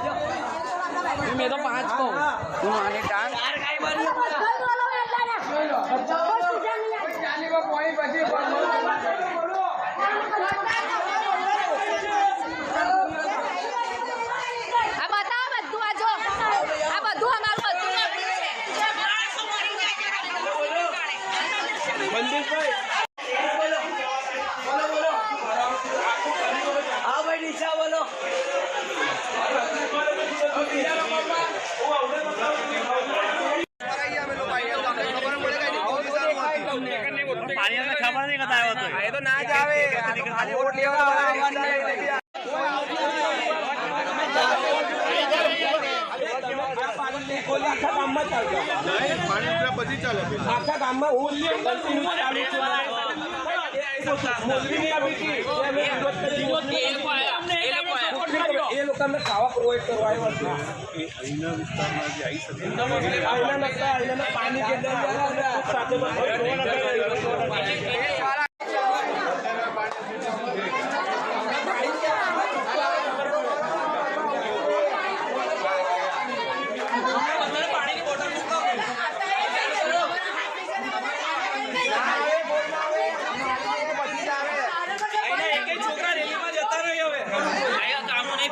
मैं तो 5 को तुम्हारे टांग खबर नहीं बताया तो ना जावे खाली वोट लेवा आखा गाम में खावा प्रोवाइड करवाया पानी के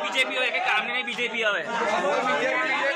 बीजेपी हो काम नहीं बीजेपी